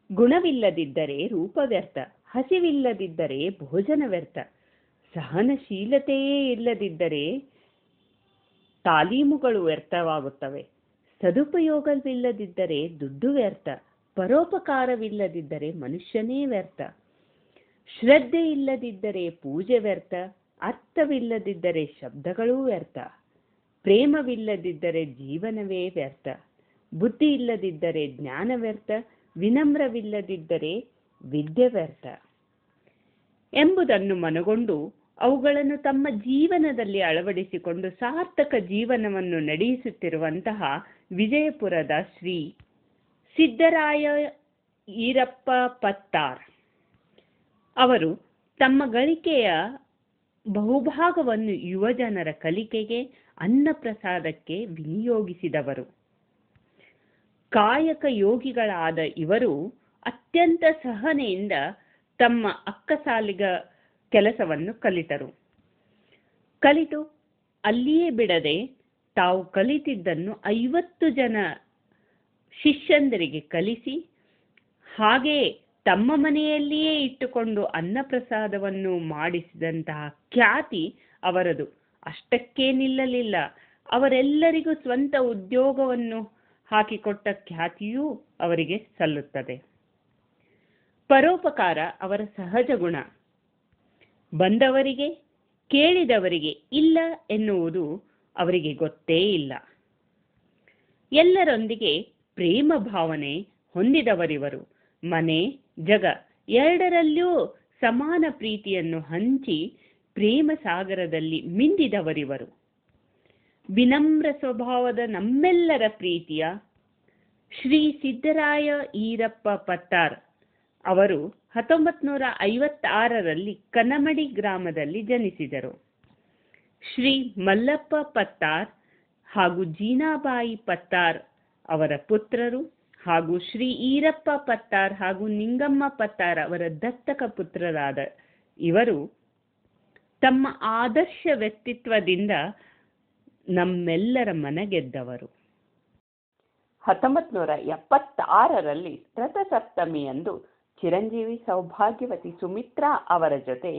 ಗುಣವಿಲ್ಲದಿದ್ದರೆ ರೂಪ ವ್ಯರ್ಥ, ಹಸಿವಿಲ್ಲದಿದ್ದರೆ ಭೋಜನ ವ್ಯರ್ಥ, ಸಹನಶೀಲತೆಯೇ ಇಲ್ಲದಿದ್ದರೆ ತಾಲೀಮುಗಳು ವ್ಯರ್ಥವಾಗುತ್ತವೆ, ಸದುಪಯೋಗವಿಲ್ಲದಿದ್ದರೆ ದುಡ್ಡು ವ್ಯರ್ಥ, ಪರೋಪಕಾರವಿಲ್ಲದಿದ್ದರೆ ಮನುಷ್ಯನೇ ವ್ಯರ್ಥ, ಶ್ರದ್ಧೆ ಇಲ್ಲದಿದ್ದರೆ ಪೂಜೆ ವ್ಯರ್ಥ, ಅರ್ಥವಿಲ್ಲದಿದ್ದರೆ ಶಬ್ದಗಳೂ ವ್ಯರ್ಥ, ಪ್ರೇಮವಿಲ್ಲದಿದ್ದರೆ ಜೀವನವೇ ವ್ಯರ್ಥ, ಬುದ್ಧಿ ಇಲ್ಲದಿದ್ದರೆ ಜ್ಞಾನ ವ್ಯರ್ಥ, ವಿನಮ್ರವಿಲ್ಲದಿದ್ದರೆ ವಿದ್ಯೆ ವ್ಯರ್ಥ ಎಂಬುದನ್ನು ಮನಗೊಂಡು ಅವುಗಳನ್ನು ತಮ್ಮ ಜೀವನದಲ್ಲಿ ಅಳವಡಿಸಿಕೊಂಡು ಸಾರ್ಥಕ ಜೀವನವನ್ನು ನಡೆಸುತ್ತಿರುವಂತಹ ವಿಜಯಪುರದ ಶ್ರೀ ಸಿದ್ದರಾಯ ಈರಪ್ಪ ಪತ್ತಾರ್ ಅವರು ತಮ್ಮ ಗಳಿಕೆಯ ಬಹುಭಾಗವನ್ನು ಯುವಜನರ ಕಲಿಕೆಗೆ, ಅನ್ನಪ್ರಸಾದಕ್ಕೆ ವಿನಿಯೋಗಿಸಿದವರು. ಕಾಯಕ ಯೋಗಿಗಳಾದ ಇವರು ಅತ್ಯಂತ ಸಹನೆಯಿಂದ ತಮ್ಮ ಅಕ್ಕಸಾಲಿಗ ಕೆಲಸವನ್ನು ಕಲಿತು ಅಲ್ಲಿಯೇ ಬಿಡದೆ ತಾವು ಕಲಿತಿದ್ದನ್ನು 50 ಜನ ಶಿಷ್ಯಂದರಿಗೆ ಕಲಿಸಿ, ಹಾಗೆಯೇ ತಮ್ಮ ಮನೆಯಲ್ಲಿಯೇ ಇಟ್ಟುಕೊಂಡು ಅನ್ನಪ್ರಸಾದವನ್ನು ಮಾಡಿಸಿದಂತಹ ಖ್ಯಾತಿ ಅವರದು. ಅಷ್ಟಕ್ಕೇ ನಿಲ್ಲಲಿಲ್ಲ, ಅವರೆಲ್ಲರಿಗೂ ಸ್ವಂತ ಉದ್ಯೋಗವನ್ನು ಹಾಕಿಕೊಟ್ಟ ಖ್ಯಾತಿಯೂ ಅವರಿಗೆ ಸಲ್ಲುತ್ತದೆ. ಪರೋಪಕಾರ ಅವರ ಸಹಜ ಗುಣ. ಬಂದವರಿಗೆ, ಕೇಳಿದವರಿಗೆ ಇಲ್ಲ ಎನ್ನುವುದು ಅವರಿಗೆ ಗೊತ್ತೇ ಇಲ್ಲ. ಎಲ್ಲರೊಂದಿಗೆ ಪ್ರೇಮ ಭಾವನೆ ಹೊಂದಿದವರಿವರು. ಮನೆ, ಜಗ ಎರಡರಲ್ಲೂ ಸಮಾನ ಪ್ರೀತಿಯನ್ನು ಹಂಚಿ ಪ್ರೇಮ ಸಾಗರದಲ್ಲಿ ಮಿಂದಿದವರಿವರು. ವಿನಮ್ರ ಸ್ವಭಾವದ ನಮ್ಮೆಲ್ಲರ ಪ್ರೀತಿಯ ಶ್ರೀ ಸಿದ್ದರಾಯ ಈರಪ್ಪ ಪತ್ತಾರ್ ಅವರು 1956ರಲ್ಲಿ ಕನಮಡಿ ಗ್ರಾಮದಲ್ಲಿ ಜನಿಸಿದರು. ಶ್ರೀ ಮಲ್ಲಪ್ಪ ಪತ್ತಾರ್ ಹಾಗೂ ಜೀನಾಬಾಯಿ ಪತ್ತಾರ್ ಅವರ ಪುತ್ರರು ಹಾಗೂ ಶ್ರೀ ಈರಪ್ಪ ಪತ್ತಾರ್ ಹಾಗೂ ನಿಂಗಮ್ಮ ಪತ್ತಾರ್ ಅವರ ದತ್ತಕ ಪುತ್ರರಾದ ಇವರು ತಮ್ಮ ಆದರ್ಶ ವ್ಯಕ್ತಿತ್ವದಿಂದ ನಮ್ಮೆಲ್ಲರ ಮನಗೆದ್ದವರು. 1976ರಲ್ಲಿ ರಥಸಪ್ತಮಿಯಂದು ಚಿರಂಜೀವಿ ಸೌಭಾಗ್ಯವತಿ ಸುಮಿತ್ರಾ ಅವರ ಜೊತೆ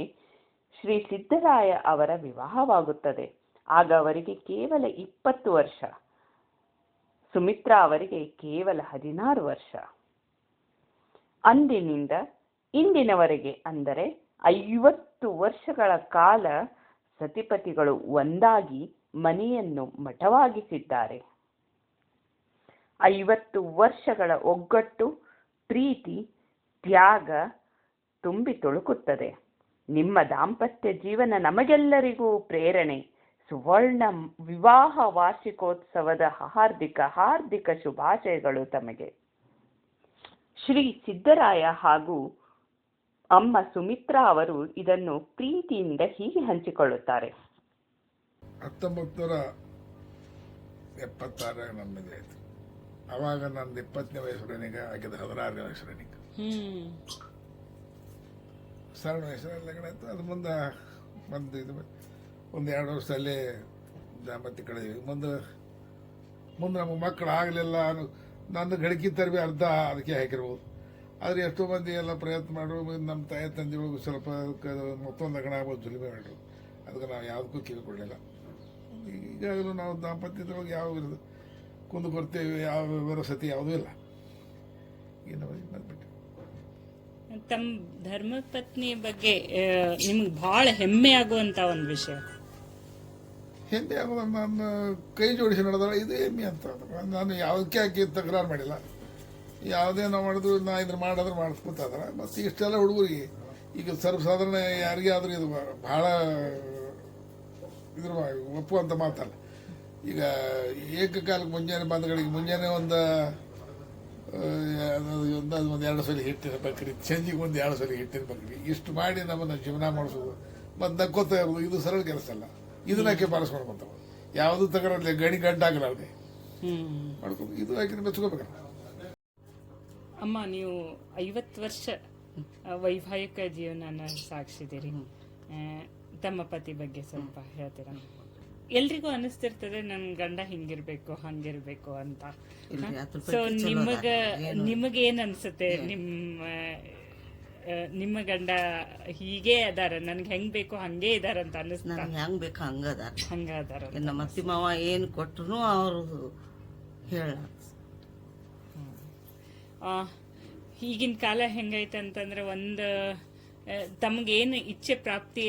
ಶ್ರೀ ಸಿದ್ದರಾಯ ಅವರ ವಿವಾಹವಾಗುತ್ತದೆ. ಆಗ ಅವರಿಗೆ ಕೇವಲ 20 ವರ್ಷ, ಸುಮಿತ್ರಾ ಅವರಿಗೆ ಕೇವಲ 16 ವರ್ಷ. ಅಂದಿನಿಂದ ಇಂದಿನವರೆಗೆ ಅಂದರೆ 50 ವರ್ಷಗಳ ಕಾಲ ಸತಿಪತಿಗಳು ಒಂದಾಗಿ ಮನೆಯನ್ನು ಮಠವಾಗಿಸಿದ್ದಾರೆ. 50 ವರ್ಷಗಳ ಒಗ್ಗಟ್ಟು, ಪ್ರೀತಿ, ತ್ಯಾಗ ತುಂಬಿ ತುಳುಕುತ್ತದೆ. ನಿಮ್ಮ ದಾಂಪತ್ಯ ಜೀವನ ನಮಗೆಲ್ಲರಿಗೂ ಪ್ರೇರಣೆ. ಸುವರ್ಣ ವಿವಾಹ ವಾರ್ಷಿಕೋತ್ಸವದ ಹಾರ್ದಿಕ ಶುಭಾಶಯಗಳು ತಮಗೆ. ಶ್ರೀ ಸಿದ್ದರಾಯ ಹಾಗೂ ಅಮ್ಮ ಸುಮಿತ್ರಾ ಅವರು ಇದನ್ನು ಪ್ರೀತಿಯಿಂದ ಹೀಗೆ ಹಂಚಿಕೊಳ್ಳುತ್ತಾರೆ. 1976 ನಮ್ಮದೇ ಆಯ್ತು. ಅವಾಗ ನಂದು 20ನೇ ವಯಸ್ಸರನಿಗೆ ಆಗಿದ್ದು 16ನೇ ವಯಸ್ಸರನಿಗೆ ಸರಳ ವಯಸ್ಸಲ್ಲಿ ಲಗ್ನ ಆಯ್ತು. ಅದು ಮುಂದೆ ಒಂದು 2 ವರ್ಷದಲ್ಲಿ ದಾಂಪತ್ಯ ಕಳೆದ್ವಿ. ಮುಂದೆ ನಮಗೆ ಮಕ್ಕಳು ಆಗಲಿಲ್ಲ. ನನ್ನ ಗಳಿಕೆ ತರಬಿ ಅರ್ಧ ಅದಕ್ಕೆ ಹಾಕಿರ್ಬೋದು. ಆದರೆ ಎಷ್ಟೋ ಮಂದಿ ಎಲ್ಲ ಪ್ರಯತ್ನ ಮಾಡುವ ನಮ್ಮ ತಾಯಿ ತಂದೆಗಳು ಸ್ವಲ್ಪ ಮತ್ತೊಂದು ಲಗ್ನ ಆಗ್ಬೋದು ಜುಲಿಮೆ ಮಾಡ್ರು. ಅದಕ್ಕೆ ನಾವು ಯಾವುದಕ್ಕೂ ಕಿವಿ ಕೊಡಲಿಲ್ಲ. ಈಗಾಗಲೂ ನಾವು ದಾಂಪತ್ಯದೊಳಗೆ ಯಾವ ಕುಂದು ಕೊಡ್ತೇವೆ, ಯಾವ ವ್ಯವಸ್ಥೆ ಯಾವುದೂ ಇಲ್ಲ. ಏನು ಬಂದ್ಬಿಟ್ಟು ತಮ್ಮ ಧರ್ಮಪತ್ನಿ ಬಗ್ಗೆ ನಿಮ್ಗೆ ಭಾಳ ಹೆಮ್ಮೆ ಆಗುವಂತ ಒಂದು ವಿಷಯ. ಹೆಮ್ಮೆ ಆಗೋದು ನಾನು ಕೈ ಜೋಡಿಸಿ ನಡೆದಾಳ, ಇದು ಹೆಮ್ಮೆ ಅಂತ. ನಾನು ಯಾವುದಕ್ಕೆ ಹಾಕಿ ತಕರಾರು ಮಾಡಿಲ್ಲ. ಯಾವುದೇ ನಾವು ಮಾಡಿದ್ರು ನಾ ಇದ್ರ ಮಾಡಿದ್ರೆ ಮಾಡಿಸ್ಕೊತಾದ್ರೆ. ಮತ್ತು ಇಷ್ಟೆಲ್ಲ ಹುಡುಗರಿಗೆ ಈಗ ಸರ್ವಸಾಧಾರಣ ಯಾರಿಗೇ ಆದರೂ ಇದು ಭಾಳ ಇದ್ರ ಒಪ್ಪುವಂಥ ಮಾತಲ್ಲ. ಈಗ ಏಕಕಾಲಕ್ಕೆ ಮುಂಜಾನೆ ಒಂದು 2 ಸಲ ಹಿಟ್ಟಿನ ಬಕ್ರಿ, ಸಂಜೆಗೆ 2 ಸಲ ಹಿಟ್ಟಿನ ಬಕ್ರಿ, ಇಷ್ಟು ಮಾಡಿ ನಮ್ಮನ್ನು ಜೀವನ ಮಾಡಿಸೋದು ಮತ್ತು ನಕ್ಕೋತಾ ಇರೋದು ಇದು ಸರಳ ಕೆಲಸ ಅಲ್ಲ. ಇದನ್ನಕ್ಕೆ ಪಾಲಿಸ್ ಮಾಡ್ಕೊತಾವ. ಯಾವುದು ತಗೊಳ್ಳಿ ಗಂಟಾಗಲಾರ್ದೆ ಮಾಡ್ಕೊಂಡು ಇದು ಹಾಕಿ ಮೆಚ್ಕೋಬೇಕಲ್ಲ. ಅಮ್ಮ, ನೀವು 50 ವರ್ಷ ವೈವಾಹಿಕ ಜೀವನ ಸಾಗಿಸಿದ್ದೀರಿ. ತಮ್ಮ ಪತಿ ಬಗ್ಗೆ ಸ್ವಲ್ಪ ಹೇಳ್ತೀರಾ? ಎಲ್ರಿಗೂ ಅನಿಸ್ತಿರ್ತದೆ ನನ್ ಗಂಡ ಹಿಂಗಿರ್ಬೇಕು ಹಂಗಿರ್ಬೇಕು ಅಂತ. ಇಲ್ರಿ, ಅದ್ರ ಸೊ ಬಗ್ಗೆ ಚಲೋ ನಿಮಗೇನ್ ಅನ್ಸುತ್ತೆ? ನಿಮ್ಮ ಗಂಡ ಹೀಗೆ ಅದಾರ, ನನ್ಗೆ ಹೆಂಗ್ ಬೇಕು ಹಂಗೆ ಇದಾರ ಅಂತ ಅನಿಸ್ತಾ? ನನಗೆ ಹೆಂಗ್ ಬೇಕು ಹಂಗದಾರ. ಹಂಗ ಅದಾರ. ನಮ್ಮ ಅತ್ತಿ ಮಾವ ಏನು ಕೊಟ್ರು ಅವರು ಹೇಳ. ಈಗಿನ ಕಾಲ ಹೆಂಗೈತೆ ಅಂತಂದ್ರೆ ತಮ್ಗೇನು ಇಚ್ಛೆ ಪ್ರಾಪ್ತಿ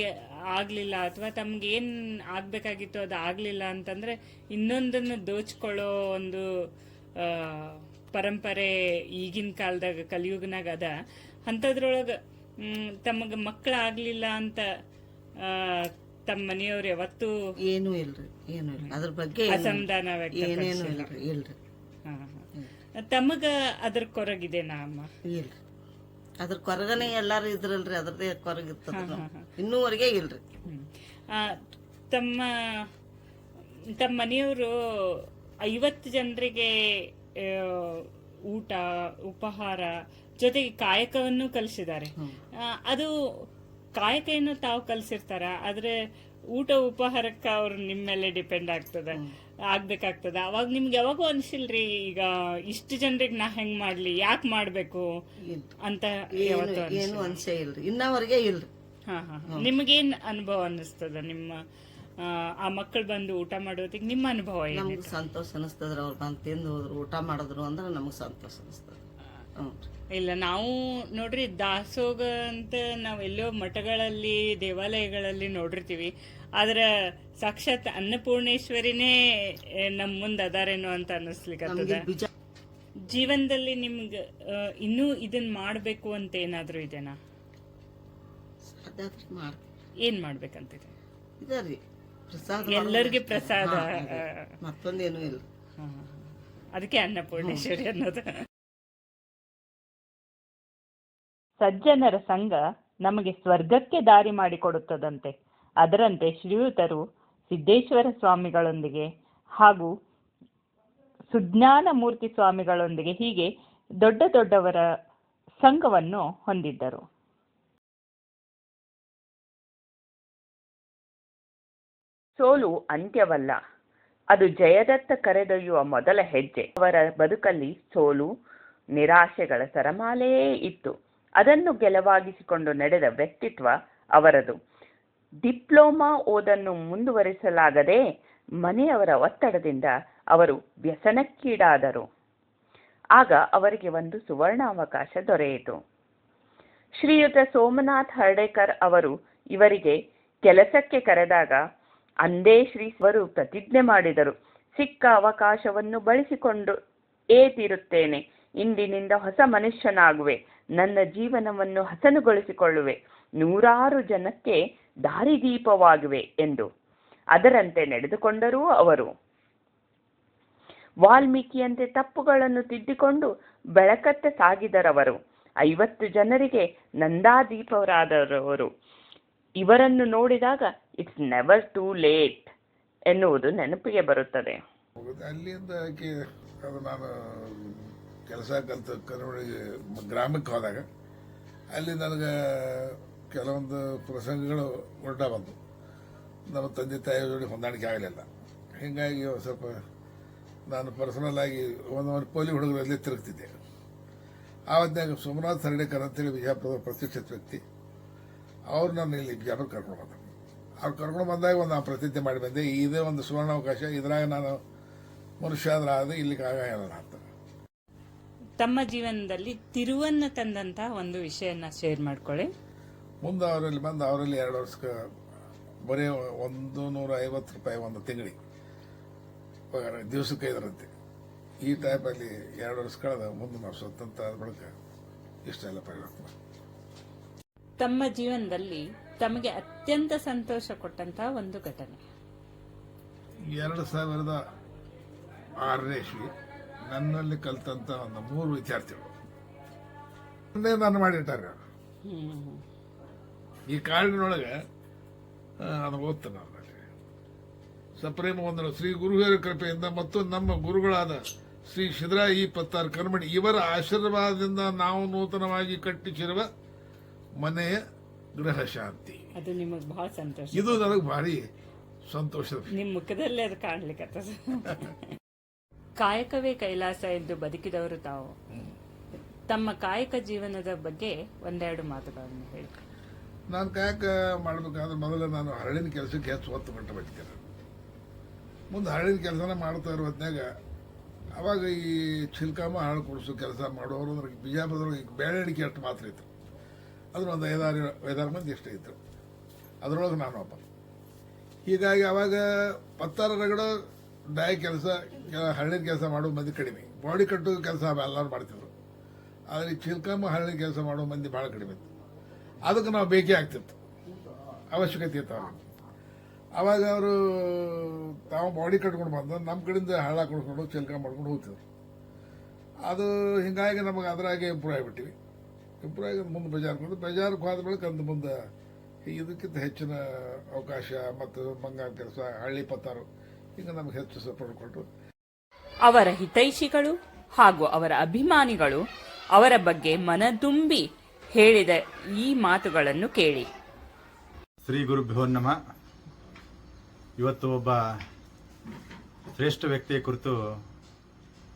ಆಗ್ಲಿಲ್ಲ ಅಥವಾ ತಮ್ಗೇನ್ ಆಗ್ಬೇಕಾಗಿತ್ತು ಅದು ಆಗ್ಲಿಲ್ಲ ಅಂತಂದ್ರೆ ಇನ್ನೊಂದನ್ನು ದೋಚ್ಕೊಳ್ಳೋ ಒಂದು ಪರಂಪರೆ ಈಗಿನ ಕಾಲದಾಗ ಕಲಿಯುಗನಾಗ ಅದ. ಅಂಥದ್ರೊಳಗ ತಮಗ ಮಕ್ಕಳ ಆಗ್ಲಿಲ್ಲ ಅಂತ ತಮ್ಮ ಮನೆಯವ್ರು ಯಾವತ್ತೂ ಏನೂ ಇಲ್ರಿ, ಏನೂ ಇಲ್ಲ ಅದ್ರ ಬಗ್ಗೆ ಅಸಮಾಧಾನ ಏನೇನು ವ್ಯಕ್ತಪಡಿಸಿಲ್ಲ. ಇಲ್ರಿ. ತಮಗ ಅದ್ರ ಕೊರಗಿದೆನಾ ಅಮ್ಮ? ಇಲ್ರಿ, ಅದ್ರ ಕೊರಗನೆ ಎಲ್ಲಾರು ಇದ್ರಲ್ರಿ, ಅದ್ರದೇ ಕೊರಗಿರ್ತದ. ಇನ್ನೂವರೆಗೆ ಇಲ್ರಿ. ತಮ್ಮ ಮನೆಯವರು 50 ಜನರಿಗೆ ಊಟ ಉಪಹಾರ ಜೊತೆಗೆ ಕಾಯಕವನ್ನು ಕಲಿಸಿದ್ದಾರೆ. ಅದು ಕಾಯಕ ಏನು ತಾವು ಕಲಿಸಿರ್ತಾರ, ಆದ್ರೆ ಊಟ ಉಪಹಾರಕ್ಕೆ ಅವ್ರು ನಿಮ್ಮ ಮೇಲೆ ಡಿಪೆಂಡ್ ಆಗ್ಬೇಕಾಗ್ತದ. ಅವಾಗ ನಿಮ್ಗೆ ಯಾವಾಗೂ ಅನ್ಸಿಲ್ರಿ ಈಗ ಇಷ್ಟು ಜನರಿಗೆ ನಾ ಹೆಂಗ್ ಮಾಡ್ಲಿ, ಯಾಕೆ ಮಾಡ್ಬೇಕು ಅಂತ? ಏನು ಅನ್ಸೇ ಇಲ್ರಿ, ಇನ್ನವರೆಗೆ ಇಲ್ರಿ. ನಿಮಗೇನ್ ಅನುಭವ ಅನ್ನಿಸ್ತದ? ನಿಮ್ಮ ಆ ಮಕ್ಕಳು ಬಂದು ಊಟ ಮಾಡೋದಿಗೆ ನಿಮ್ಮ ಅನುಭವ ಏನು? ನಮ್ಗೆ ಸಂತೋಷ ಅನಿಸ್ತದ್ರ, ಅವ್ರು ಬಂದು ತಿಂದು ಹೋದ್ರು, ಊಟ ಮಾಡಿದ್ರು ಅಂದ್ರೆ ನಮ್ಗೆ ಸಂತೋಷ ಅನಿಸ್ತದ. ಇಲ್ಲ, ನಾವು ನೋಡ್ರಿ ದಾಸೋಗ ಅಂತ ನಾವೆಲ್ಲೋ ಮಠಗಳಲ್ಲಿ ದೇವಾಲಯಗಳಲ್ಲಿ ನೋಡಿರ್ತೀವಿ, ಆದ್ರೆ ಸಾಕ್ಷಾತ್ ಅನ್ನಪೂರ್ಣೇಶ್ವರಿನೇ ನಮ್ ಮುಂದೆ ಅದಾರೇನೋ ಅಂತ ಅನ್ನಿಸ್ಲಿಕ್ಕೆ. ಜೀವನದಲ್ಲಿ ನಿಮ್ಗೆ ಇನ್ನೂ ಇದನ್ ಮಾಡ್ಬೇಕು ಅಂತ ಏನಾದ್ರು ಇದೆನಾ? ಏನ್ ಮಾಡ್ಬೇಕಂತಿದೆ? ಇದರಿ ಪ್ರಸಾದ, ಎಲ್ಲರಿಗೆ ಪ್ರಸಾದ, ಮತ್ತೊಂದೇನು ಇಲ್ಲ. ಅದಕ್ಕೆ ಅನ್ನಪೂರ್ಣೇಶ್ವರಿ ಅನ್ನೋದು. ಸಜ್ಜನರ ಸಂಘ ನಮಗೆ ಸ್ವರ್ಗಕ್ಕೆ ದಾರಿ ಮಾಡಿಕೊಡುತ್ತದಂತೆ. ಅದರಂತೆ ಶ್ರೀಯುತರು ಸಿದ್ದೇಶ್ವರ ಸ್ವಾಮಿಗಳೊಂದಿಗೆ ಹಾಗೂ ಸುಜ್ಞಾನ ಮೂರ್ತಿ ಸ್ವಾಮಿಗಳೊಂದಿಗೆ ಹೀಗೆ ದೊಡ್ಡ ದೊಡ್ಡವರ ಸಂಘವನ್ನು ಹೊಂದಿದ್ದರು. ಸೋಲು ಅಂತ್ಯವಲ್ಲ, ಅದು ಜಯದತ್ತ ಕರೆದೊಯ್ಯುವ ಮೊದಲ ಹೆಜ್ಜೆ. ಅವರ ಬದುಕಲ್ಲಿ ಸೋಲು ನಿರಾಶೆಗಳ ಸರಮಾಲೆಯೇ ಇತ್ತು. ಅದನ್ನು ಗೆಲುವಾಗಿಸಿಕೊಂಡು ನಡೆದ ವ್ಯಕ್ತಿತ್ವ ಅವರದು. ಡಿಪ್ಲೊಮಾ ಓದನ್ನು ಮುಂದುವರಿಸಲಾಗದೆ ಮನೆಯವರ ಒತ್ತಡದಿಂದ ಅವರು ವ್ಯಸನಕ್ಕೀಡಾದರು. ಆಗ ಅವರಿಗೆ ಒಂದು ಸುವರ್ಣಾವಕಾಶ ದೊರೆಯಿತು. ಶ್ರೀಯುತ ಸೋಮನಾಥ್ ಹರ್ಡೇಕರ್ ಅವರು ಇವರಿಗೆ ಕೆಲಸಕ್ಕೆ ಕರೆದಾಗ ಅಂದೇ ಶ್ರೀವರು ಪ್ರತಿಜ್ಞೆ ಮಾಡಿದರು, ಸಿಕ್ಕ ಅವಕಾಶವನ್ನು ಬಳಸಿಕೊಂಡು ತೀರುತ್ತೇನೆ. ಇಂದಿನಿಂದ ಹೊಸ ಮನುಷ್ಯನಾಗುವೆ, ನನ್ನ ಜೀವನವನ್ನು ಹಸನುಗೊಳಿಸಿಕೊಳ್ಳುವೆ, 100 ಜನಕ್ಕೆ ದಾರಿದೀಪವಾಗುವೆ ಎಂದು. ಅದರಂತೆ ನಡೆದುಕೊಂಡರೂ ಅವರು. ವಾಲ್ಮೀಕಿಯಂತೆ ತಪ್ಪುಗಳನ್ನು ತಿದ್ದಿಕೊಂಡು ಬೆಳಕತ್ತ ಸಾಗಿದರವರು. 50 ಜನರಿಗೆ ನಂದಾದೀಪರಾದವರು. ಇವರನ್ನು ನೋಡಿದಾಗ ಇಟ್ಸ್ ನೆವರ್ ಟೂ ಲೇಟ್ ಎನ್ನುವುದು ನೆನಪಿಗೆ ಬರುತ್ತದೆ. ಅಲ್ಲಿಂದ ಅದು ನಾನು ಕೆಲಸ ಕಲಿತು ಕರಾವಳಿಗೆ ಗ್ರಾಮಕ್ಕೆ ಹೋದಾಗ ಅಲ್ಲಿ ನನಗೆ ಕೆಲವೊಂದು ಪ್ರಸಂಗಗಳು ಉಲ್ಟಾ ಬಂತು. ನಮ್ಮ ತಂದೆ ತಾಯಿಯ ಜೋಡಿ ಹೊಂದಾಣಿಕೆ ಆಗಲಿಲ್ಲ. ಹೀಗಾಗಿ ಸ್ವಲ್ಪ ನಾನು ಪರ್ಸನಲ್ ಆಗಿ ಒಂದು ಪೋಲಿ ಹುಡುಗರಲ್ಲಿ ತಿರುಗ್ತಿದ್ದೆ. ಆವತ್ತಿನಾಗ ಸೋಮನಾಥ್ ಹರ್ಡೇಕರ್ ಅಂತೇಳಿ ಬಿಜಾಪುರದ ಪ್ರತಿಷ್ಠಿತ ವ್ಯಕ್ತಿ, ಅವ್ರು ನಾನು ಇಲ್ಲಿ ಬಿಜಾಪುರ ಕರ್ಕೊಂಡು ಬಂದರು. ಅವ್ರು ಕರ್ಕೊಂಡು ಬಂದಾಗ ಒಂದು ನಾನು ಪ್ರತಿಜ್ಞೆ ಮಾಡಿ ಬಂದೆ, ಇದೇ ಒಂದು ಸುವರ್ಣಾವಕಾಶ, ಇದ್ರಾಗ ನಾನು ಮನುಷ್ಯ ಆದ್ರೆ ಅದು ಇಲ್ಲಿಗೆ ಆಗಲ್ಲ ಅಂತ. ತಮ್ಮ ಜೀವನದಲ್ಲಿ ತಿರುವನ್ನು ತಂದಂತ ಒಂದು ವಿಷಯನ ಶೇರ್ ಮಾಡ್ಕೊಳ್ಳಿ. ಮುಂದೆ ಅವರಲ್ಲಿ ಬಂದು ಅವರಲ್ಲಿ 2 ವರ್ಷಕ್ಕೆ ಬರೀ 150 ರೂಪಾಯಿ ಒಂದು ತಿಂಗಳಿಗೆ ದಿವಸಕ್ಕೆ ಇದರಂತೆ. ಈ ಟೈಪಲ್ಲಿ 2 ವರ್ಷ ಕಳೆದ ಮುಂದೆ ನಾವು ಸ್ವತಂತ್ರ ಆದ ಬಳಿಕ ಇಷ್ಟೆಲ್ಲ ಪರಿವರ್ತನೆ. ತಮ್ಮ ಜೀವನದಲ್ಲಿ ತಮಗೆ ಅತ್ಯಂತ ಸಂತೋಷ ಕೊಟ್ಟಂತ ಒಂದು ಘಟನೆ? 2006ನೇ ಇಸ್ವಿ ನನ್ನಲ್ಲಿ ಕಲ್ತಂತ ಒಂದು 3 ವಿದ್ಯಾರ್ಥಿಗಳು ನಾನು ಮಾಡಿಟ್ಟಾರೆ. ಈ ಕಾಡಿನೊಳಗೆ ಅದು ಓದ್ತಾನೆ ಸಪ್ರೇಮ ವಂದನ ಶ್ರೀ ಗುರುಹಿರ ಕೃಪೆಯಿಂದ ಮತ್ತು ನಮ್ಮ ಗುರುಗಳಾದ ಶ್ರೀ ಶಿದ್ರಾಯಿ ಪತ್ತಾರ್ ಕರ್ಮಣಿ ಇವರ ಆಶೀರ್ವಾದದಿಂದ ನಾವು ನೂತನವಾಗಿ ಕಟ್ಟಿಸಿರುವ ಮನೆಯ ಗೃಹ ಶಾಂತಿ. ಅದು ನಿಮಗೆ ಬಹಳ ಸಂತೋಷ. ಇದು ನನಗೆ ಭಾರಿ ಸಂತೋಷದ. ನಿಮ್ಮ ಮುಖದಲ್ಲೇ ಅದು ಕಾಣ್ಲಿಕ್ಕೆ ಕಾಯಕವೇ ಕೈಲಾಸ ಎಂದು ಬದುಕಿದವರು ತಾವು. ತಮ್ಮ ಕಾಯಕ ಜೀವನದ ಬಗ್ಗೆ ಒಂದೆರಡು ಮಾತುಗಳನ್ನು ಹೇಳಿ. ನಾನು ಕಾಯಕ ಮಾಡಬೇಕಾದ್ರೆ ಮೊದಲು ನಾನು ಹರಳಿನ ಕೆಲಸಕ್ಕೆ ಹೆಚ್ಚು ಒತ್ತು ಕೊಟ್ಟು ಬರ್ತೇನೆ. ಮುಂದೆ ಹರಳಿನ ಕೆಲಸನ ಮಾಡ್ತಾ ಇರೋ ಹೊತ್ನಾಗ ಅವಾಗ ಈ ಚಿಲ್ಕಾಮ ಹಾಳು ಕೊಡಿಸೋ ಕೆಲಸ ಮಾಡೋರು ಅಂದ್ರೆ ಬಿಜಾಪುರದೊಳಗೆ ಬೇಳೆ ಅಡಿಕೆ ಅಷ್ಟು ಮಾತ್ರ ಇತ್ತು. ಅದ್ರ ಒಂದು ಐದಾರು ಮಂದಿ ಇಷ್ಟ ಇತ್ತು. ಅದರೊಳಗೆ ನಾನು ಒಬ್ಬ. ಹೀಗಾಗಿ ಅವಾಗ ಪತ್ತಾರ ರಗಡ ಡಾಯ್ ಕೆಲಸ, ಹಳ್ಳಿನ ಕೆಲಸ ಮಾಡೋ ಮಂದಿ ಕಡಿಮೆ, ಬಾಡಿ ಕಟ್ಟೋ ಕೆಲಸ ಎಲ್ಲರೂ ಮಾಡ್ತಿದ್ರು. ಆದರೆ ಈ ಚಿಲ್ಕಾಮ ಹಳ್ಳಿನ ಕೆಲಸ ಮಾಡೋ ಮಂದಿ ಭಾಳ ಕಡಿಮೆ ಇತ್ತು. ಅದಕ್ಕೆ ನಾವು ಬೇಕೇ ಆಗ್ತಿತ್ತು, ಅವಶ್ಯಕತೆ ಇತ್ತು. ಅವಾಗ ಅವರು ತಾವು ಬಾಡಿ ಕಟ್ಕೊಂಡು ಬಂದು ನಮ್ಮ ಕಡೆಯಿಂದ ಹಳ್ಳ ಕೊಡ್ಕೊಂಡು ಚಿಲ್ಕ ಮಾಡ್ಕೊಂಡು ಹೋಗ್ತಿದ್ರು. ಅದು ಹೀಗಾಗಿ ನಮಗೆ ಅದರಾಗೆ ಇಂಪ್ರೂವ್ ಆಗಿಬಿಟ್ಟಿವಿ. ಇಂಪ್ರೂವ್ ಆಗಿ ಮುಂದೆ ಬೇಜಾರಕ್ಕೆ ಹೋದ ಬಳಿಕ ಅಂದು ಮುಂದೆ ಇದಕ್ಕಿಂತ ಹೆಚ್ಚಿನ ಅವಕಾಶ ಮತ್ತು ಬಂಗಾರ ಕೆಲಸ, ಹಳ್ಳಿ ಪತ್ತಾರು ಈಗ ನಮಗೆ ಹೆಚ್ಚು ಸಪೋರ್ಟ್ ಕೊಟ್ಟು. ಅವರ ಹಿತೈಷಿಗಳು ಹಾಗೂ ಅವರ ಅಭಿಮಾನಿಗಳು ಅವರ ಬಗ್ಗೆ ಮನತುಂಬಿ ಹೇಳಿದ ಈ ಮಾತುಗಳನ್ನು ಕೇಳಿ. ಶ್ರೀ ಗುರುಭ್ಯೋ ನಮಃ. ಇವತ್ತು ಒಬ್ಬ ಶ್ರೇಷ್ಠ ವ್ಯಕ್ತಿಯ ಕುರಿತು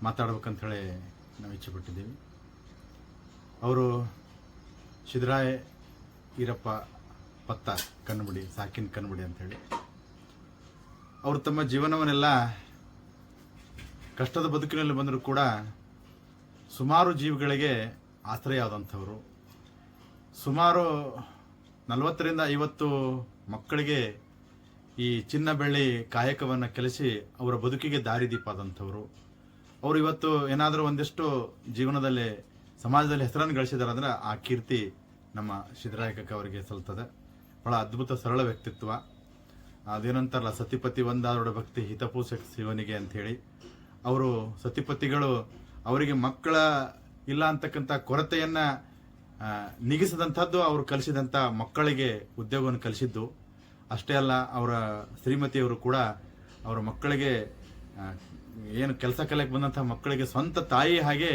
ಮಾತಾಡ್ಬೇಕಂತ ಹೇಳಿ ನಾವು ಇಚ್ಛೆಪಟ್ಟಿದ್ದೀವಿ. ಅವರು ಸಿದ್ದರಾಯ ಈರಪ್ಪ ಪತ್ತಾರ್ ಕನ್ನಬಡಿ, ಸಾಕಿನ್ ಕನ್ನಬಡಿ ಅಂಥೇಳಿ. ಅವರು ತಮ್ಮ ಜೀವನವನ್ನೆಲ್ಲ ಕಷ್ಟದ ಬದುಕಿನಲ್ಲಿ ಬಂದರೂ ಕೂಡ ಸುಮಾರು ಜೀವಿಗಳಿಗೆ ಆಶ್ರಯ ಆದಂಥವರು. ಸುಮಾರು 40ರಿಂದ 50 ಮಕ್ಕಳಿಗೆ ಈ ಚಿನ್ನ ಬೆಳ್ಳಿ ಕಾಯಕವನ್ನು ಕಲಿಸಿ ಅವರ ಬದುಕಿಗೆ ದಾರಿದೀಪ ಆದಂಥವರು. ಅವರು ಇವತ್ತು ಏನಾದರೂ ಒಂದಿಷ್ಟು ಜೀವನದಲ್ಲಿ ಸಮಾಜದಲ್ಲಿ ಹೆಸರನ್ನು ಗಳಿಸಿದ್ದಾರೆ ಅಂದ್ರೆ ಆ ಕೀರ್ತಿ ನಮ್ಮ ಸಿದ್ದರಾಯ ಕಕ್ಕ ಅವರಿಗೆ ಸಲ್ತದೆ. ಬಹಳ ಅದ್ಭುತ ಸರಳ ವ್ಯಕ್ತಿತ್ವ. ಅದೇನಂತಾರಲ್ಲ, ಸತಿಪತಿ ಒಂದಾದೊಡ ಭಕ್ತಿ ಹಿತಪೂಸ ಶಿವನಿಗೆ ಅಂಥೇಳಿ. ಅವರು ಸತಿಪತಿಗಳು ಅವರಿಗೆ ಮಕ್ಕಳ ಇಲ್ಲ ಅಂತಕ್ಕಂಥ ಕೊರತೆಯನ್ನ ನಿಗಿಸಿದಂಥದ್ದು, ಅವರು ಕಲಿಸಿದಂಥ ಮಕ್ಕಳಿಗೆ ಉದ್ಯೋಗವನ್ನು ಕಲಿಸಿದ್ದು. ಅಷ್ಟೇ ಅಲ್ಲ, ಅವರ ಶ್ರೀಮತಿಯವರು ಕೂಡ ಅವರ ಮಕ್ಕಳಿಗೆ ಏನು ಕೆಲಸ ಕಲಿಯಕ್ಕೆ ಬಂದಂಥ ಮಕ್ಕಳಿಗೆ ಸ್ವಂತ ತಾಯಿ ಹಾಗೆ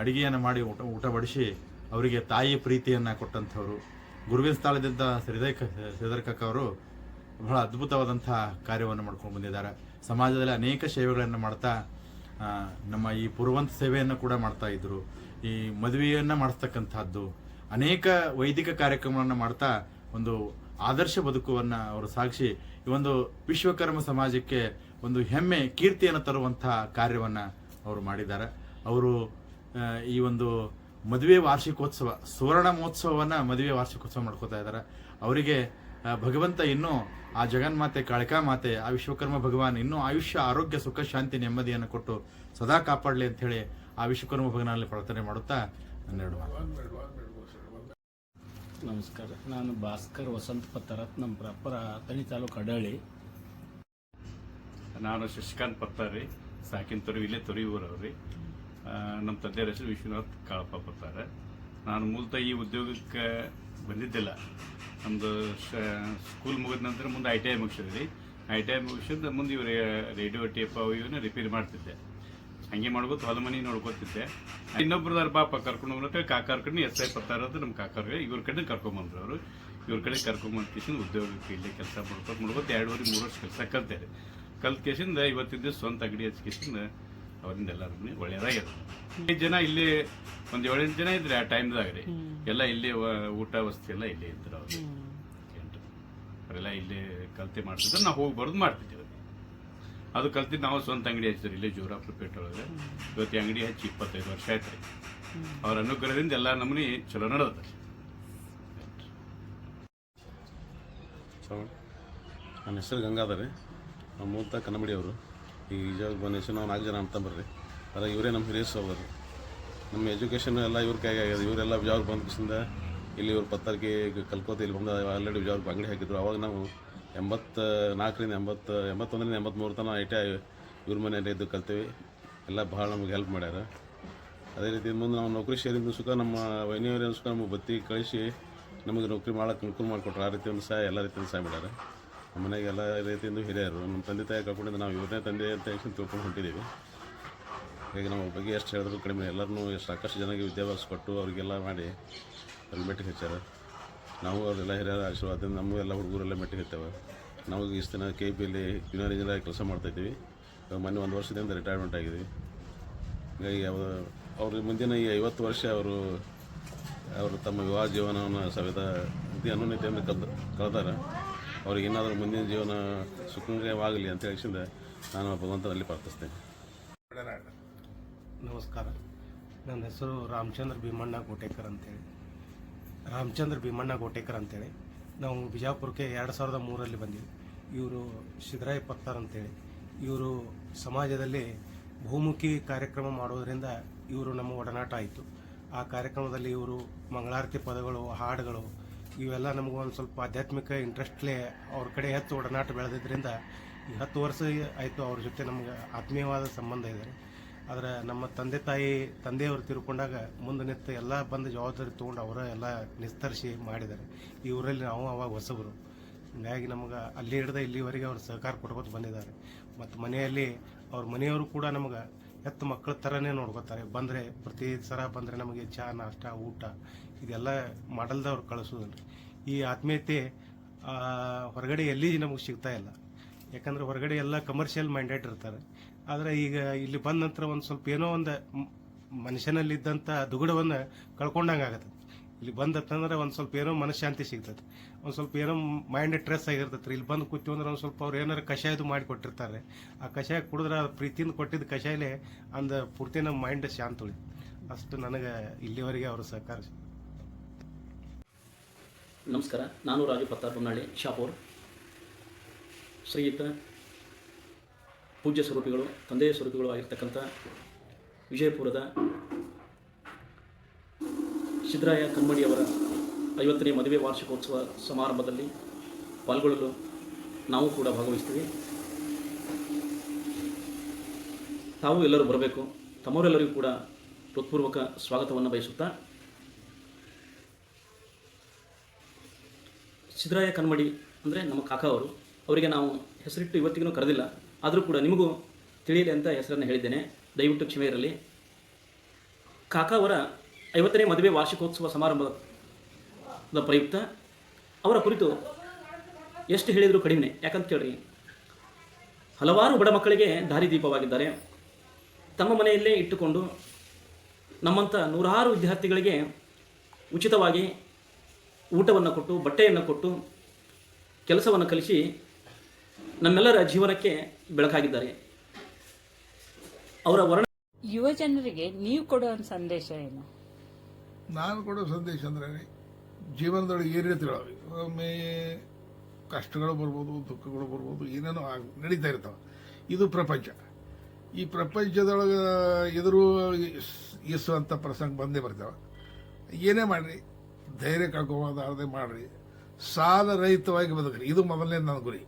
ಅಡಿಗೆಯನ್ನು ಮಾಡಿ ಊಟ ಬಡಿಸಿ ಅವರಿಗೆ ತಾಯಿ ಪ್ರೀತಿಯನ್ನು ಕೊಟ್ಟಂಥವ್ರು. ಗುರುವಿನ ಸ್ಥಳದಿಂದ ಶ್ರೀಧರ್ ಕಕ್ಕ ಅವರು ಬಹಳ ಅದ್ಭುತವಾದಂಥ ಕಾರ್ಯವನ್ನು ಮಾಡ್ಕೊಂಡು ಬಂದಿದ್ದಾರೆ. ಸಮಾಜದಲ್ಲಿ ಅನೇಕ ಸೇವೆಗಳನ್ನು ಮಾಡ್ತಾ ನಮ್ಮ ಈ ಪುರವಂತ ಸೇವೆಯನ್ನು ಕೂಡ ಮಾಡ್ತಾ ಇದ್ರು. ಈ ಮದುವೆಯನ್ನು ಮಾಡಿಸ್ತಕ್ಕಂಥದ್ದು, ಅನೇಕ ವೈದಿಕ ಕಾರ್ಯಕ್ರಮಗಳನ್ನು ಮಾಡ್ತಾ ಒಂದು ಆದರ್ಶ ಬದುಕುವನ್ನು ಅವರು ಸಾಗಿಸಿ ಈ ಒಂದು ವಿಶ್ವಕರ್ಮ ಸಮಾಜಕ್ಕೆ ಒಂದು ಹೆಮ್ಮೆ, ಕೀರ್ತಿಯನ್ನು ತರುವಂಥ ಕಾರ್ಯವನ್ನು ಅವರು ಮಾಡಿದ್ದಾರೆ. ಅವರು ಈ ಒಂದು ಮದುವೆ ವಾರ್ಷಿಕೋತ್ಸವ, ಸುವರ್ಣ ಮಹೋತ್ಸವವನ್ನು ಮದುವೆ ವಾರ್ಷಿಕೋತ್ಸವ ಮಾಡ್ಕೋತಾ ಇದ್ದಾರೆ. ಅವರಿಗೆ ಭಗವಂತ ಇನ್ನೂ ಆ ಜಗನ್ಮಾತೆ, ಕಾಳಿಕಾ ಮಾತೆ, ಆ ವಿಶ್ವಕರ್ಮ ಭಗವಾನ್ ಇನ್ನೂ ಆಯುಷ್ಯ, ಆರೋಗ್ಯ, ಸುಖ, ಶಾಂತಿ, ನೆಮ್ಮದಿಯನ್ನು ಕೊಟ್ಟು ಸದಾ ಕಾಪಾಡಲಿ ಅಂತ ಹೇಳಿ ಆ ವಿಶ್ವಕರ್ಮ ಭಗವಾನಲ್ಲಿ ಪ್ರಾರ್ಥನೆ ಮಾಡುತ್ತಾ ನನ್ನೆರಡು ನಮಸ್ಕಾರ. ನಾನು ಭಾಸ್ಕರ್ ವಸಂತ ಪತ್ತಾರತ್, ನಮ್ಮ ಪ್ರಾಪರ್ ತಳಿ ತಾಲೂಕು ಅಡಳಿ. ನಾನು ಶಶಿಕಾಂತ್ ಪತ್ತಾರಿ, ಸಾಕಿನ ತೊರವಿ, ಇಲ್ಲೇ ತೊರಿಯೂರವ್ರಿ. ನಮ್ಮ ತಂದೆಯ ಹೆಸರು ವಿಶ್ವನಾಥ್ ಕಾಳಪ್ಪ ಪತ್ತಾರ. ನಾನು ಮೂಲತಃ ಈ ಉದ್ಯೋಗಕ್ಕೆ ಬಂದಿದ್ದಿಲ್ಲ. ನಮ್ಮದು ಸ್ಕೂಲ್ ಮುಗಿದ ನಂತರ ಮುಂದೆ ITI ಮುಗಿಸಿದ್ರಿ. ITI ಮುಗಿಸಿದ ಮುಂದೆ ಇವ್ರು ರೇಡಿಯೋ ಟೇಪ್ ಇವನ್ನ ರಿಪೇರಿ ಮಾಡ್ತಿದ್ದೆ. ಹಂಗೆ ಮಾಡ್ಕೋತ ಹೊಲ ಮನೆ ನೋಡ್ಕೋತಿದ್ದೆ. ಇನ್ನೊಬ್ರದಾರ ಪಾಪ ಕರ್ಕೊಂಡು ಹೋಗ್ರೆ ಕಾಕಾರ ಕಡೆ SI ಪತ್ತಾರ ಅಂತ ನಮ್ಮ ಕಾಕರ್ಗೆ ಇವ್ರ ಕಡೆ ಕರ್ಕೊಂಬಂದ್ರು. ಅವರು ಇವ್ರ ಕಡೆ ಕರ್ಕೊಂಬಂದ ಕೇಸಿಂದ ಉದ್ಯೋಗಕ್ಕೆ ಇಲ್ಲೇ ಕೆಲಸ ಮಾಡ್ಕೋತ 2.5-3 ವರ್ಷ ಕೆಲಸ ಕಲ್ತೇನೆ. ಕಲ್ತ ಕೇಸಿಂದ ಇವತ್ತಿದ್ದ ಸ್ವಂತ ಅಂಗಡಿ ಹಚ್ಕೇಸಿಂದ ಅವರಿಂದ ಎಲ್ಲರೂ ಒಳ್ಳೆಯದಾಗ್ಯದ. 5 ಜನ ಇಲ್ಲಿ ಒಂದು 7-8 ಜನ ಇದ್ರೆ ಆ ಟೈಮ್ದಾಗ ರೀ ಎಲ್ಲ ಇಲ್ಲಿ ಊಟ ವಸತಿ ಎಲ್ಲ ಇಲ್ಲೇ ಇದ್ರು. ಅವರು ಅವರೆಲ್ಲ ಇಲ್ಲೇ ಕಲ್ತೆ ಮಾಡ್ತಿದ್ರು. ನಾವು ಹೋಗಿ ಬರೋದು ಮಾಡ್ತಿದ್ದೇವೆ. ಅದು ಕಲ್ತಿದ್ದು ನಾವು ಸ್ವಂತ ಅಂಗಡಿ ಹಚ್ಚಿದ್ರಿ ಇಲ್ಲೇ ಜೋರಾಪುರ ಪೇಟೆ ಒಳಗೆ. ಇವತ್ತು ಅಂಗಡಿ ಹಚ್ಚಿ 25 ವರ್ಷ ಆಯ್ತು ರೀ. ಅವ್ರ ಅನುಗ್ರಹದಿಂದ ಎಲ್ಲ ನಮ್ಮನೆ ಚಲೋ ನಡೆದ. ನನ್ನ ಹೆಸರು ಗಂಗಾಧರ್ ರೀ. ನಮ್ಮ ಮೂಲತಃ ಕನ್ನಬಡಿ ಅವರು. ಈಗ ಈಜಾಗ ಬಂದ ಹೆಸರು ನಾವು 4 ಜನ ಅಂತ ಬರ್ರಿ. ಅದ್ರಾಗ ಇವರೇ ನಮ್ಮ ಹಿರಿಯ ಸಹೋದರ. ನಮ್ಮ ಎಜುಕೇಷನ್ ಎಲ್ಲ ಇವ್ರ ಕೈಗೆ ಆಗ್ಯದ. ಇವರೆಲ್ಲ ವಿಜಾವ್ರ ಬಂದ ಇಲ್ಲಿ ಇವ್ರ ಪತ್ತಾರಿಗೆ ಕಲ್ಕೋತ ಇಲ್ಲಿ ಬಂದು ಆಲ್ರೆಡಿ ವಿಜಾವ್ರ ಅಂಗಡಿ ಹಾಕಿದ್ರು. ಅವಾಗ ನಾವು 84ರಿಂದ 81ರಿಂದ 83 ತನಕ ITI ಇವ್ರ ಮನೆಯಲ್ಲಿ ಇದ್ದು ಕಲ್ತೀವಿ. ಎಲ್ಲ ಭಾಳ ನಮಗೆ ಹೆಲ್ಪ್ ಮಾಡ್ಯಾರ. ಅದೇ ರೀತಿ ಮುಂದೆ ನಾವು ನೌಕರಿ ಸೇರಿದ ಸುಖ ನಮ್ಮ ವೈನಿಯವರ ಸುಖ ನಮಗೆ ಬತ್ತಿ ಕಳಿಸಿ ನಮಗೆ ನೌಕರಿ ಮಾಡೋಕೆ ಅನುಕೂಲ ಮಾಡಿಕೊಟ್ರು. ಆ ರೀತಿಯಿಂದ ಸಹಾಯ ಎಲ್ಲ ರೀತಿಯಿಂದ ಸಹಾಯ ಮಾಡ್ಯಾರ. ನಮ್ಮ ಮನೆಗೆ ಎಲ್ಲ ರೀತಿಯಿಂದ ಹಿರಿಯರು. ನಮ್ಮ ತಂದೆ ತಾಯಿ ಕರ್ಕೊಂಡಿದ್ದು ನಾವು ಇವ್ರನ್ನೇ ತಂದೆ ಅಂತ ತಿಳ್ಕೊಂಡು ಹೊಂಟಿದ್ದೀವಿ. ಈಗ ನಮ್ಮ ಬಗ್ಗೆ ಎಷ್ಟು ಹೇಳಿದ್ರು ಕಡಿಮೆ. ಎಲ್ಲರೂ ಸಾಕಷ್ಟು ಜನಕ್ಕೆ ವಿದ್ಯಾಭ್ಯಾಸ ಕೊಟ್ಟು ಅವರಿಗೆಲ್ಲ ಮಾಡಿ ಅಲ್ಲಿ ಮೆಟ್ಟಿಗೆ ಹಚ್ಚಾರ. ನಾವು ಅವರೆಲ್ಲ ಹಿರಿಯರ ಆಶೀರ್ವಾದದಿಂದ ನಮಗೂ ಎಲ್ಲ ಹುಡುಗರೆಲ್ಲ ಮೆಟ್ಟಿಗೆ ಹತ್ತೇವೆ. ನಾವು ಇಷ್ಟು ದಿನ ಕೆ ಪಿಯಲ್ಲಿ ಜೂನಿಯರ್ ಇಂಜಿನಿಯರ್ ಕೆಲಸ ಮಾಡ್ತಾಯಿದ್ದೀವಿ. ಮೊನ್ನೆ 1 ವರ್ಷದಿಂದ ರಿಟೈರ್ಮೆಂಟ್ ಆಗಿದ್ದೀವಿ. ಹೀಗಾಗಿ ಅವ್ರ ಮುಂದಿನ ಈ 50 ವರ್ಷ ಅವರು ತಮ್ಮ ವಿವಾಹ ಜೀವನವನ್ನು ಸವಿದ ಅತಿ ಅನುನ್ನತಿಯನ್ನು ಕಳೆದಾರೆ. ಅವ್ರಿಗೆ ಏನಾದರೂ ಮುಂದಿನ ಜೀವನ ಸುಖಮಯವಾಗಲಿ ಅಂತ ಹೇಳಿಸಿಂದ ನಾನು ಭಗವಂತನಲ್ಲಿ ಪ್ರಾರ್ಥಿಸ್ತೇನೆ. ನಮಸ್ಕಾರ. ನನ್ನ ಹೆಸರು ರಾಮಚಂದ್ರ ಭೀಮಣ್ಣ ಗೋಟೇಕರ್ ಅಂತೇಳಿ ನಾವು ಬಿಜಾಪುರಕ್ಕೆ 2003ರಲ್ಲಿ ಬಂದಿವಿ. ಇವರು ಸಿದ್ದರಾಯ ಪತ್ತಾರ್ ಅಂತೇಳಿ ಇವರು ಸಮಾಜದಲ್ಲಿ ಬಹುಮುಖಿ ಕಾರ್ಯಕ್ರಮ ಮಾಡೋದರಿಂದ ಇವರು ನಮ್ಮ ಒಡನಾಟ ಆಯಿತು. ಆ ಕಾರ್ಯಕ್ರಮದಲ್ಲಿ ಇವರು ಮಂಗಳಾರತಿ ಪದಗಳು, ಹಾಡುಗಳು ಇವೆಲ್ಲ ನಮಗೂ ಒಂದು ಸ್ವಲ್ಪ ಆಧ್ಯಾತ್ಮಿಕ ಇಂಟ್ರೆಸ್ಟ್ಲೇ ಅವ್ರ ಕಡೆ ಹೆಚ್ಚು ಒಡನಾಟ ಬೆಳೆದಿದ್ದರಿಂದ ಈ 10 ವರ್ಷ ಆಯಿತು ಅವ್ರ ಜೊತೆ ನಮ್ಗೆ ಆತ್ಮೀಯವಾದ ಸಂಬಂಧ ಇದೆ. ಆದರೆ ನಮ್ಮ ತಂದೆಯವರು ತಿರ್ಕೊಂಡಾಗ ಮುಂದೆ ನಿಂತು ಎಲ್ಲ ಬಂದು ಜವಾಬ್ದಾರಿ ತೊಗೊಂಡು ಅವರ ಎಲ್ಲ ನಿಸ್ತರಿಸಿ ಮಾಡಿದ್ದಾರೆ. ಈ ಊರಲ್ಲಿ ನಾವು ಅವಾಗ ಹೊಸಬರು, ಹೀಗಾಗಿ ನಮ್ಗೆ ಅಲ್ಲಿ ಹಿಡಿದ ಇಲ್ಲಿವರೆಗೆ ಅವ್ರು ಸಹಕಾರ ಕೊಡ್ಕೊತ ಬಂದಿದ್ದಾರೆ. ಮತ್ತು ಮನೆಯಲ್ಲಿ ಅವ್ರ ಮನೆಯವರು ಕೂಡ ನಮ್ಗೆ ಹೆತ್ತು ಮಕ್ಕಳ ಥರನೇ ನೋಡ್ಕೋತಾರೆ. ಬಂದರೆ ಪ್ರತಿ ಸಲ ಬಂದರೆ ನಮಗೆ ಚಹಾ, ನಾಷ್ಟ, ಊಟ ಇದೆಲ್ಲ ಮಾಡಲ್ದವ್ರು ಕಳಿಸೋದಿಲ್ಲ. ಈ ಆತ್ಮೀಯತೆ ಹೊರಗಡೆ ಎಲ್ಲಿ ನಮಗೆ ಸಿಗ್ತಾ ಇಲ್ಲ. ಯಾಕಂದರೆ ಹೊರಗಡೆ ಎಲ್ಲ ಕಮರ್ಷಿಯಲ್ ಮೈಂಡೆಡ್ ಇರ್ತಾರೆ. ಆದರೆ ಈಗ ಇಲ್ಲಿ ಬಂದ ನಂತರ ಒಂದು ಸ್ವಲ್ಪ ಏನೋ ಒಂದು ಮನುಷ್ಯನಲ್ಲಿದ್ದಂಥ ದುಗುಡವನ್ನು ಕಳ್ಕೊಂಡಂಗೆ ಆಗತ್ತೆ. ಇಲ್ಲಿ ಬಂದತ್ತಂದ್ರೆ ಒಂದು ಸ್ವಲ್ಪ ಏನೋ ಮನಃಶಾಂತಿ ಸಿಗ್ತದೆ, ಒಂದು ಸ್ವಲ್ಪ ಏನೋ ಮೈಂಡ್ ಸ್ಟ್ರೆಸ್ ಆಗಿರ್ತೈತೆ. ಇಲ್ಲಿ ಬಂದು ಕೂತೀವಿ ಅಂದ್ರೆ ಒಂದು ಸ್ವಲ್ಪ ಅವ್ರು ಏನಾರು ಕಷಾಯದು ಮಾಡಿ ಕೊಟ್ಟಿರ್ತಾರೆ. ಆ ಕಷಾಯ ಕುಡಿದ್ರೆ ಪ್ರೀತಿಯಿಂದ ಕೊಟ್ಟಿದ್ದ ಕಷಾಯಲೇ ಅಂದ ಪೂರ್ತಿ ನಮ್ಮ ಮೈಂಡ್ ಶಾಂತ ಉಳಿತು. ಅಷ್ಟು ನನಗೆ ಇಲ್ಲಿವರೆಗೆ ಅವರು ಸಹಕಾರ. ನಮಸ್ಕಾರ. ನಾನು ರಾಜು ಪತ್ತಾರ್ ಬೊಮ್ಮನಹಳ್ಳಿ, ಶಾಪೂರ್. ಶ್ರೀಯುತ ಪೂಜ್ಯ ಸ್ವರೂಪಿಗಳು, ತಂದೆಯ ಸ್ವರೂಪಿಗಳು ಆಗಿರ್ತಕ್ಕಂಥ ವಿಜಯಪುರದ ಸಿದ್ದರಾಯ ಕನ್ಮಡಿಯವರ 50ನೇ ಮದುವೆ ವಾರ್ಷಿಕೋತ್ಸವ ಸಮಾರಂಭದಲ್ಲಿ ಪಾಲ್ಗೊಳ್ಳಲು ನಾವು ಕೂಡ ಭಾಗವಹಿಸ್ತೀವಿ. ತಾವು ಎಲ್ಲರೂ ಬರಬೇಕು. ತಮ್ಮವರೆಲ್ಲರಿಗೂ ಕೂಡ ಹೃತ್ಪೂರ್ವಕ ಸ್ವಾಗತವನ್ನು ಬಯಸುತ್ತಾ, ಸಿದ್ದರಾಯ ಕನ್ಮಡಿ ಅಂದರೆ ನಮ್ಮ ಕಾಕ ಅವರು. ಅವರಿಗೆ ನಾವು ಹೆಸರಿಟ್ಟು ಇವತ್ತಿಗೂ ಕರೆದಿಲ್ಲ, ಆದರೂ ಕೂಡ ನಿಮಗೂ ತಿಳಿಯಲಿ ಅಂತ ಹೆಸರನ್ನು ಹೇಳಿದ್ದೇನೆ, ದಯವಿಟ್ಟು ಕ್ಷಮೆ ಇರಲಿ. ಕಾಕ ಅವರ 50ನೇ ಮದುವೆ ವಾರ್ಷಿಕೋತ್ಸವ ಸಮಾರಂಭದ ಪ್ರಯುಕ್ತ ಅವರ ಕುರಿತು ಎಷ್ಟು ಹೇಳಿದರೂ ಕಡಿಮೆ. ಯಾಕಂತ ಕೇಳ್ರಿ, ಹಲವಾರು ಬಡ ಮಕ್ಕಳಿಗೆ ದಾರಿದೀಪವಾಗಿದ್ದಾರೆ. ತಮ್ಮ ಮನೆಯಲ್ಲೇ ಇಟ್ಟುಕೊಂಡು ನಮ್ಮಂಥ ನೂರಾರು ವಿದ್ಯಾರ್ಥಿಗಳಿಗೆ ಉಚಿತವಾಗಿ ಊಟವನ್ನು ಕೊಟ್ಟು, ಬಟ್ಟೆಯನ್ನು ಕೊಟ್ಟು, ಕೆಲಸವನ್ನು ಕಲಿಸಿ ನಮ್ಮೆಲ್ಲರ ಜೀವನಕ್ಕೆ ಬೆಳಕಾಗಿದ್ದಾರೆ. ಅವರ ಯುವ ಜನರಿಗೆ ನೀವು ಕೊಡೋ ಸಂದೇಶ ಏನು? ನಾನು ಕೊಡೋ ಸಂದೇಶ ಅಂದರೆ, ಜೀವನದೊಳಗೆ ಏನೇ ತಿಳೋದು, ಒಮ್ಮೆ ಕಷ್ಟಗಳು ಬರ್ಬೋದು, ದುಃಖಗಳು ಬರ್ಬೋದು, ಏನೇನೋ ನಡೀತಾ ಇರ್ತಾವೆ. ಇದು ಪ್ರಪಂಚ. ಈ ಪ್ರಪಂಚದೊಳಗೆ ಎದುರು ಈಸುವಂಥ ಪ್ರಸಂಗ ಬಂದೇ ಬರ್ತಾವೆ. ಏನೇ ಮಾಡಿರಿ, ಧೈರ್ಯ ಕಳ್ಕೊಬೋದಾರದೆ ಮಾಡಿರಿ, ಸಾಲ ರಹಿತವಾಗಿ ಬದುಕ್ರಿ. ಇದು ಮೊದಲನೇ ನನ್ನ ಗುರಿ.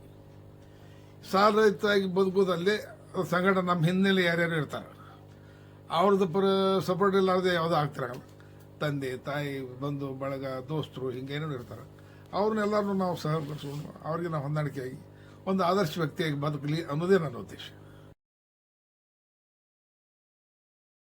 ಸಾಲ ರಹಿತವಾಗಿ ಬದುಕೋದಲ್ಲೇ ಸಂಗಡ ನಮ್ಮ ಹಿನ್ನೆಲೆ ಯಾರ್ಯಾರು ಇರ್ತಾರೆ, ಅವ್ರದ್ದು ಸಪೋರ್ಟ್ ಇಲ್ಲಾರದೆ ಯಾವುದೂ ಆಗ್ತಿರಲ್ಲ. ತಂದೆ, ತಾಯಿ, ಬಂಧು ಬಳಗ, ದೋಸ್ತರು ಹಿಂಗೇನೋ ಇರ್ತಾರೆ. ಅವ್ರನ್ನೆಲ್ಲರೂ ನಾವು ಸಹಕರಿಸ್ಕೊಂಡು ಅವ್ರಿಗೆ ನಾವು ಹೊಂದಾಣಿಕೆಯಾಗಿ ಒಂದು ಆದರ್ಶ ವ್ಯಕ್ತಿಯಾಗಿ ಬದುಕಲಿ ಅನ್ನೋದೇ ನನ್ನ ಉದ್ದೇಶ.